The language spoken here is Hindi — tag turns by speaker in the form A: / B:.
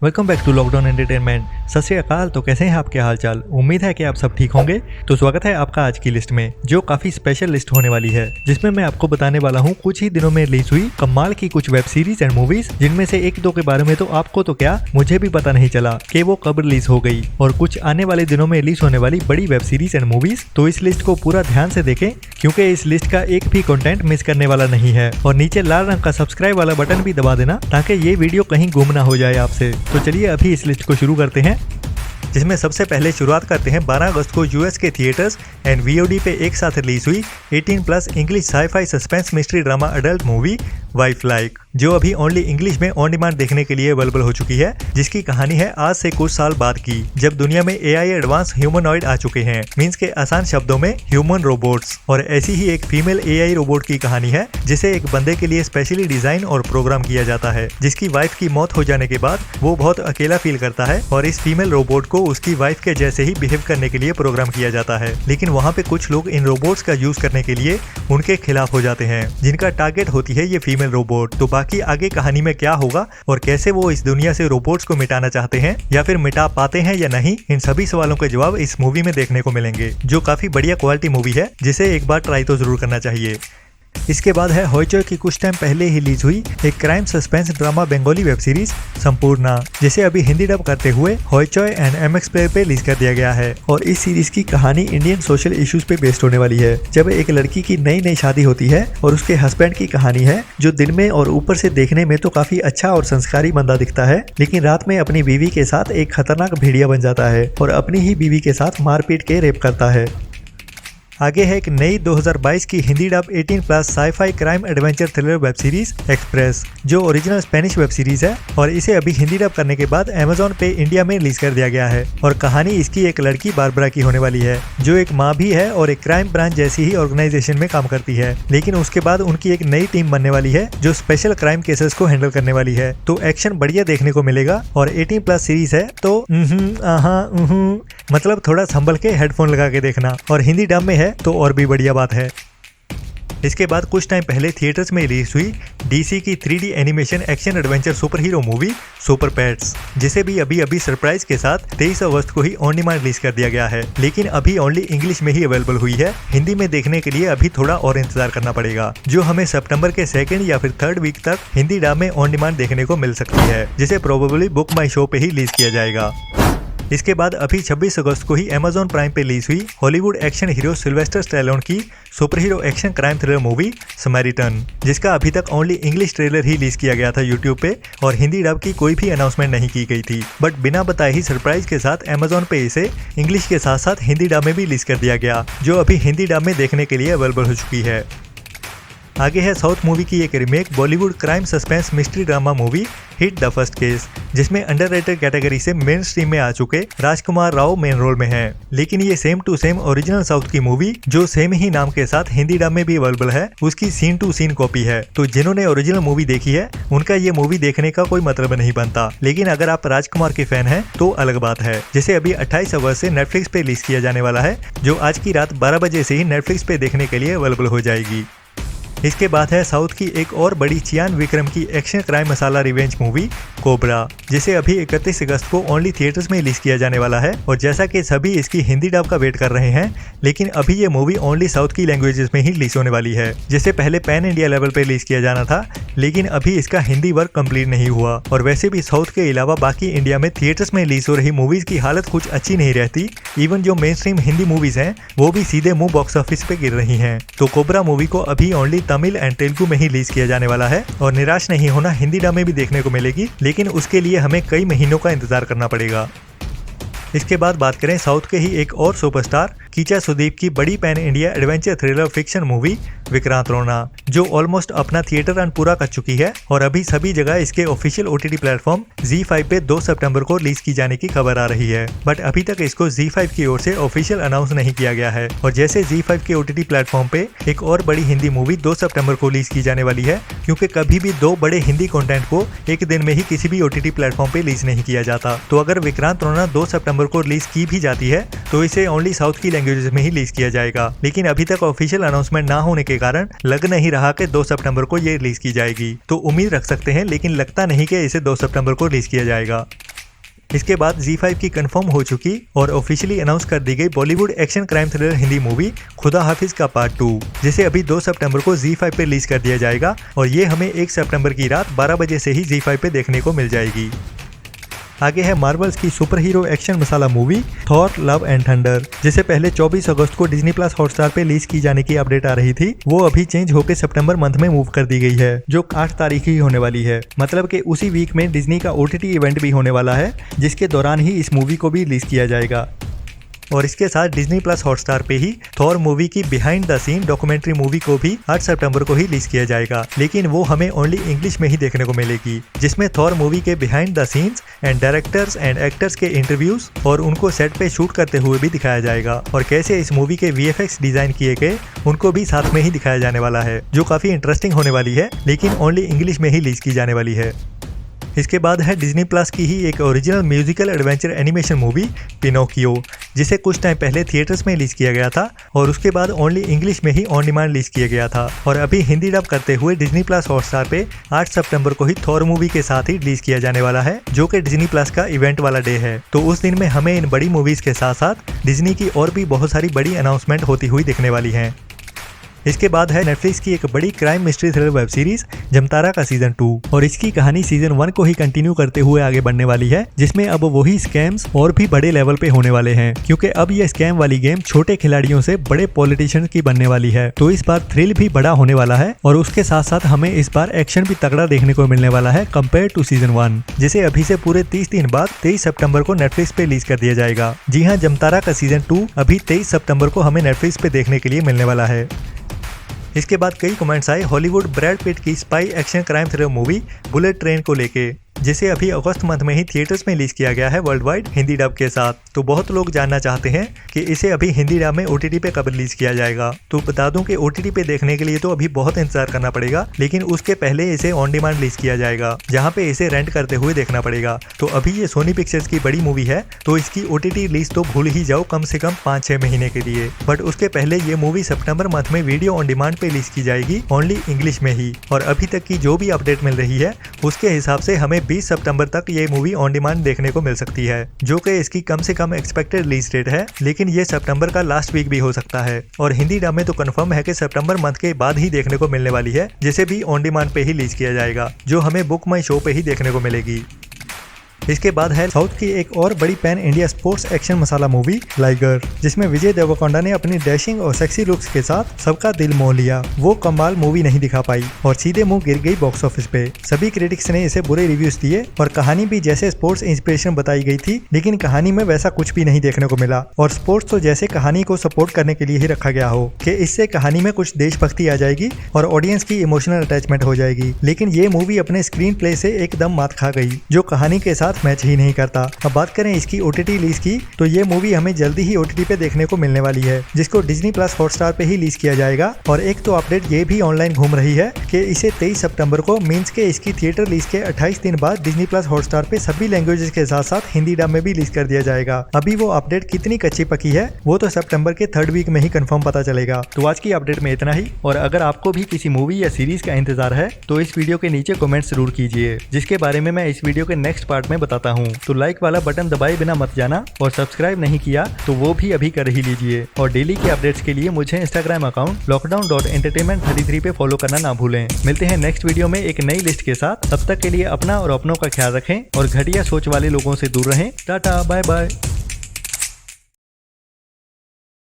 A: Welcome back to lockdown entertainment. Sat Shri अकाल। तो कैसे हैं आपके हालचाल? उम्मीद है कि आप सब ठीक होंगे। तो स्वागत है आपका आज की लिस्ट में, जो काफी स्पेशल लिस्ट होने वाली है, जिसमें मैं आपको बताने वाला हूं कुछ ही दिनों में रिलीज हुई कमाल की कुछ वेब सीरीज एंड मूवीज, जिनमें से एक दो के बारे में तो आपको तो क्या, मुझे भी पता नहीं चला कि वो कब रिलीज हो गई, और कुछ आने वाले दिनों में रिलीज होने वाली बड़ी वेब सीरीज एंड मूवीज। तो इस लिस्ट को पूरा ध्यान से देखें, क्योंकि इस लिस्ट का एक भी कंटेंट मिस करने वाला नहीं है। और नीचे लाल रंग का सब्सक्राइब वाला बटन भी दबा देना, ताकि ये वीडियो कहीं गुम ना हो जाए आपसे। तो चलिए अभी इस लिस्ट को शुरू करते हैं, जिसमें सबसे पहले शुरुआत करते हैं 12 अगस्त को यूएस के थिएटर्स एंड वीओडी पे एक साथ रिलीज हुई 18+ English sci-fi suspense mystery drama adult movie wife like, जो अभी ओनली इंग्लिश में ऑन डिमांड देखने के लिए अवेलेबल हो चुकी है। जिसकी कहानी है आज से कुछ साल बाद की, जब दुनिया में एआई एडवांस ह्यूमनॉइड आ चुके हैं, मींस के आसान शब्दों में ह्यूमन रोबोट्स। और ऐसी ही एक फीमेल एआई रोबोट की कहानी है, जिसे एक बंदे के लिए स्पेशली डिजाइन और प्रोग्राम किया जाता है, जिसकी वाइफ की मौत हो जाने के बाद वो बहुत अकेला फील करता है, और इस फीमेल रोबोट को उसकी वाइफ के जैसे ही बिहेव करने के लिए प्रोग्राम किया जाता है। लेकिन वहाँ पे कुछ लोग इन रोबोट्स का यूज करने के लिए उनके खिलाफ हो जाते हैं, जिनका टारगेट होती है ये फीमेल रोबोट। तो बाकी आगे कहानी में क्या होगा और कैसे वो इस दुनिया से रोबोट्स को मिटाना चाहते हैं या फिर मिटा पाते हैं या नहीं, इन सभी सवालों के जवाब इस मूवी में देखने को मिलेंगे, जो काफी बढ़िया क्वालिटी मूवी है, जिसे एक बार ट्राई तो जरूर करना चाहिए। इसके बाद है होइचोय की कुछ टाइम पहले ही रिलीज हुई एक crime suspense drama Bengali web series Sampurna, जिसे अभी हिंदी डब करते हुए होइचोय एंड एमएक्स प्ले पे रिलीज कर दिया गया है। और इस सीरीज की कहानी इंडियन सोशल इश्यूज पे बेस्ड होने वाली है, जब एक लड़की की नई नई शादी होती है और उसके हस्बैंड की कहानी है, जो दिन में और ऊपर से देखने में तो काफी अच्छा और संस्कारी बंदा दिखता है, लेकिन रात में अपनी बीवी के साथ एक खतरनाक भेड़िया बन जाता है और अपनी ही बीवी के साथ मारपीट के रेप करता है। आगे है एक नई 2022 की Hindi dub 18+ sci-fi crime adventure thriller web series express, जो ओरिजिनल स्पेनिश वेब सीरीज है, और इसे अभी हिंदी डब करने के बाद अमेज़न पे इंडिया में रिलीज कर दिया गया है। और कहानी इसकी एक लड़की बारबरा की होने वाली है, जो एक माँ भी है और एक क्राइम ब्रांच जैसी ही ऑर्गेनाइजेशन में काम करती है। लेकिन उसके बाद उनकी एक नई टीम बनने वाली है, जो स्पेशल क्राइम केसेस को हैंडल करने वाली है। तो एक्शन बढ़िया देखने को मिलेगा, और 18+ सीरीज है, तो मतलब थोड़ा संभल के हेडफोन लगा के देखना, और हिंदी डब में है तो और भी बढ़िया बात है। इसके बाद कुछ टाइम पहले थिएटर्स में रिलीज हुई डीसी की 3D animation action adventure super hero movie super pets, जिसे भी अभी सरप्राइज के साथ 23 अगस्त को ही ऑन डिमांड रिलीज कर दिया गया है, लेकिन अभी ओनली इंग्लिश में ही अवेलेबल हुई है। हिंदी में देखने के लिए अभी थोड़ा और इंतजार करना पड़ेगा, जो हमें सितंबर के 2nd या फिर 3rd वीक तक हिंदी डब में ऑन डिमांड देखने को मिल सकती है, जिसे प्रोबेबली बुक माई शो पे ही रिलीज किया जाएगा। इसके बाद अभी 26 अगस्त को ही अमेज़न प्राइम पे रिलीज हुई Hollywood action hero Sylvester Stallone की superhero action crime thriller movie Samaritan, जिसका अभी तक ओनली इंग्लिश ट्रेलर ही रिलीज किया गया था यूट्यूब पे, और हिंदी डब की कोई भी अनाउंसमेंट नहीं की गई थी। बट बिना बताए ही सरप्राइज के साथ अमेज़न पे इसे इंग्लिश के साथ साथ हिंदी डब में भी रिलीज कर दिया गया, जो अभी हिंदी डब में देखने के लिए अवेलेबल हो चुकी है। आगे है साउथ मूवी की एक remake Bollywood crime suspense mystery drama movie hit the first case, जिसमें अंडररेटेड कैटेगरी से मेन स्ट्रीम में आ चुके राजकुमार राव मेन रोल में हैं। लेकिन ये same to same original south की मूवी, जो सेम ही नाम के साथ हिंदी डब में भी अवेलेबल है, उसकी सीन टू सीन कॉपी है। तो जिन्होंने ओरिजिनल मूवी देखी है, उनका ये मूवी देखने का कोई मतलब नहीं बनता। लेकिन अगर आप राजकुमार के फैन हैं तो अलग बात है, जिसे अभी 28 अगस्त से नेटफ्लिक्स पे रिलीज किया जाने वाला है, जो आज की रात 12 बजे से ही नेटफ्लिक्स पे देखने के लिए अवेलेबल हो जाएगी। इसके बाद है साउथ की एक और बड़ी चियान विक्रम की एक्शन क्राइम मसाला रिवेंज मूवी कोबरा, जिसे अभी 31 अगस्त को ओनली थिएटर्स में रिलीज किया जाने वाला है। और जैसा कि सभी इसकी हिंदी डब का वेट कर रहे हैं, लेकिन अभी ये मूवी ओनली साउथ की लैंग्वेजेस में ही रिलीज होने वाली है, जिसे पहले पैन इंडिया लेवल पे रिलीज किया जाना था, लेकिन अभी इसका हिंदी वर्क कंप्लीट नहीं हुआ। और वैसे भी साउथ के अलावा बाकी इंडिया में थिएटर्स में रिलीज हो रही मूवीज की हालत कुछ अच्छी नहीं रहती। इवन जो मेन स्ट्रीम हिंदी मूवीज हैं, वो भी सीधे मुंह बॉक्स ऑफिस पे गिर रही हैं। तो कोबरा मूवी को अभी ओनली तमिल एंड तेलुगु में ही रिलीज किया जाने वाला है, और निराश नहीं होना, हिंदी डब में भी देखने को मिलेगी, लेकिन उसके लिए हमें कई महीनों का इंतजार करना पड़ेगा। इसके बाद बात करें साउथ के ही एक और सुपरस्टार कीचा सुदीप की बड़ी pan India adventure thriller fiction movie Vikrant रोना, जो ऑलमोस्ट अपना थिएटर रन पूरा कर चुकी है, और अभी सभी जगह इसके ऑफिशियल OTT प्लेटफॉर्म ZEE5 पे 2 सितंबर को रिलीज की जाने की खबर आ रही है। बट अभी तक इसको ZEE5 की ओर से ऑफिशियल अनाउंस नहीं किया गया है। और जैसे ZEE5 के OTT प्लेटफॉर्म पे एक और बड़ी हिंदी मूवी 2 सितंबर को रिलीज की जाने वाली है, क्योंकि कभी भी 2 बड़े हिंदी कंटेंट को एक दिन में ही किसी भी OTT प्लेटफॉर्म पे रिलीज नहीं किया जाता। तो अगर विक्रांत रोना 2 सितंबर को रिलीज की भी जाती है, तो इसे ओनली साउथ की लैंग्वेजेस में ही रिलीज किया जाएगा। लेकिन अभी तक ऑफिशियल अनाउंसमेंट ना होने के कारण लग नहीं रहा कि 2 सितंबर को ये रिलीज की जाएगी। तो उम्मीद रख सकते हैं, लेकिन लगता नहीं कि इसे 2 सितंबर को रिलीज किया जाएगा। इसके बाद Z5 की कंफर्म हो चुकी और ऑफिशियली अनाउंस कर दी गई Bollywood action crime thriller Hindi movie खुदा हाफिज का पार्ट 2, जिसे अभी 2 सितंबर को Z5 पे रिलीज कर दिया जाएगा और ये हमें 1 सितंबर की रात 12 बजे से ही Z5 पे देखने को मिल जाएगी। आगे है मार्वल्स की superhero action masala movie Thor love and thunder, जिसे पहले 24 अगस्त को डिज्नी प्लस हॉटस्टार पे रिलीज की जाने की अपडेट आ रही थी। वो अभी चेंज होकर सितंबर मंथ में मूव कर दी गई है, जो 8 तारीख ही होने वाली है। मतलब कि उसी वीक में डिज्नी का OTT इवेंट भी होने वाला है, जिसके दौरान ही इस मूवी को भी रिलीज किया जाएगा। और इसके साथ डिज्नी प्लस हॉटस्टार पे ही थॉर मूवी की behind the scene documentary movie को भी 8 सितंबर को ही रिलीज किया जाएगा, लेकिन वो हमें ओनली इंग्लिश में ही देखने को मिलेगी, जिसमें थॉर मूवी के behind the scenes and directors and actors के इंटरव्यूज और उनको सेट पे शूट करते हुए भी दिखाया जाएगा और कैसे इस मूवी के VFX डिजाइन किए गए उनको भी साथ में ही दिखाया जाने वाला है, जो काफी इंटरेस्टिंग होने वाली है, लेकिन ओनली इंग्लिश में ही रिलीज की जाने वाली है। इसके बाद है डिज्नी प्लस की ही एक original musical adventure animation movie Pinocchio, जिसे कुछ टाइम पहले थिएटर्स में रिलीज किया गया था और उसके बाद ओनली इंग्लिश में ही ऑन डिमांड रिलीज किया गया था और अभी हिंदी डब करते हुए डिज्नी प्लस हॉटस्टार पे 8 सितंबर को ही थॉर मूवी के साथ ही रिलीज किया जाने वाला है, जो कि डिज्नी प्लस का इवेंट वाला डे है। तो उस दिन में हमें इन बड़ी मूवीज के साथ साथ डिज्नी की और भी बहुत सारी बड़ी अनाउंसमेंट होती हुई दिखने वाली है। इसके बाद है नेटफ्लिक्स की एक बड़ी crime mystery thriller web series Jamtara का सीजन 2 और इसकी कहानी सीजन 1 को ही कंटिन्यू करते हुए आगे बढ़ने वाली है, जिसमें अब वही स्कैम्स और भी बड़े लेवल पे होने वाले हैं, क्योंकि अब ये स्कैम वाली गेम छोटे खिलाड़ियों से बड़े पॉलिटिशियंस की बनने वाली है। तो इस बार थ्रिल भी बड़ा होने वाला है और उसके साथ साथ हमें इस बार एक्शन भी तगड़ा देखने को मिलने वाला है कंपेयर टू सीजन 1, जिसे अभी से पूरे 30 दिन बाद 23 सितंबर को नेटफ्लिक्स पे रिलीज कर दिया जाएगा। जी हाँ, जमतारा का सीजन 2 अभी 23 सितंबर को हमें नेटफ्लिक्स पे देखने के लिए मिलने वाला है। इसके बाद कई कमेंट्स आए हॉलीवुड ब्रैड पिट की spy action crime thriller movie bullet train को लेके, जिसे अभी अगस्त मंथ में ही थिएटर्स में रिलीज किया गया है वर्ल्ड वाइड हिंदी डब के साथ। तो बहुत लोग जानना चाहते हैं कि इसे अभी हिंदी डब में OTT पे कब रिलीज किया जाएगा। तो बता दूं कि OTT पे देखने के लिए तो अभी बहुत इंतजार करना पड़ेगा, लेकिन उसके पहले इसे ऑन डिमांड रिलीज किया जाएगा, जहां पे इसे रेंट करते हुए देखना पड़ेगा। तो अभी ये सोनी पिक्चर्स की बड़ी मूवी है, तो इसकी OTT रिलीज तो भूल ही जाओ कम से कम 5-6 महीने के लिए। बट उसके पहले ये मूवी सितंबर मंथ में वीडियो ऑन डिमांड पे रिलीज की जाएगी, ओनली इंग्लिश में ही। और अभी तक की जो भी अपडेट मिल रही है उसके हिसाब से हमें 20 सितंबर तक ये मूवी ऑन डिमांड देखने को मिल सकती है, जो कि इसकी कम से कम एक्सपेक्टेड रिलीज डेट है, लेकिन ये सितंबर का लास्ट वीक भी हो सकता है। और हिंदी डब में तो कंफर्म है कि सितंबर मंथ के बाद ही देखने को मिलने वाली है, जिसे भी ऑन डिमांड पे ही रिलीज किया जाएगा, जो हमें बुक माई शो पे ही देखने को मिलेगी। इसके बाद है साउथ की एक और बड़ी पैन इंडिया स्पोर्ट्स एक्शन मसाला मूवी लाइगर, जिसमें विजय देवरकोंडा ने अपनी डैशिंग और सेक्सी लुक्स के साथ सबका दिल मोह लिया। वो कमाल मूवी नहीं दिखा पाई और सीधे मुंह गिर गई बॉक्स ऑफिस पे। सभी क्रिटिक्स ने इसे बुरे रिव्यूज दिए और कहानी भी जैसे स्पोर्ट्स इंस्पिरेशन बताई गई थी, लेकिन कहानी में वैसा कुछ भी नहीं देखने को मिला। और स्पोर्ट्स तो जैसे कहानी को सपोर्ट करने के लिए ही रखा गया हो कि इससे कहानी में कुछ देशभक्ति आ जाएगी और ऑडियंस की इमोशनल अटैचमेंट हो जाएगी, लेकिन ये मूवी अपने स्क्रीन प्ले से एकदम मात खा गई, जो कहानी के साथ मैच ही नहीं करता। अब बात करें इसकी OTT रिलीज की, तो ये मूवी हमें जल्दी ही OTT पे देखने को मिलने वाली है, जिसको डिज्नी प्लस हॉटस्टार पे ही रिलीज किया जाएगा। और एक तो अपडेट ये भी ऑनलाइन घूम रही है कि इसे 23 सितंबर को मींस के इसकी थिएटर रिलीज के 28 दिन बाद डिज्नी प्लस हॉटस्टार पे सभी लैंग्वेजेस के साथ साथ हिंदी डब में भी रिलीज कर दिया जाएगा। अभी वो अपडेट कितनी कच्ची पकी है वो तो सितंबर के 3rd वीक में ही कंफर्म पता चलेगा। तो आज की अपडेट में इतना ही, और अगर आपको भी किसी मूवी या सीरीज का इंतजार है तो इस वीडियो के नीचे कमेंट जरूर कीजिए, जिसके बारे में मैं इस वीडियो के नेक्स्ट पार्ट में बताता हूँ। तो लाइक वाला बटन दबाए बिना मत जाना, और सब्सक्राइब नहीं किया तो वो भी अभी कर ही लीजिए। और डेली के अपडेट्स के लिए मुझे इंस्टाग्राम अकाउंट lockdown.entertainment33 पे फॉलो करना ना भूलें। मिलते हैं नेक्स्ट वीडियो में एक नई लिस्ट के साथ। तब तक के लिए अपना और अपनों का ख्याल रखें और घटिया सोच वाले लोगों से दूर रहें। Tata bye bye.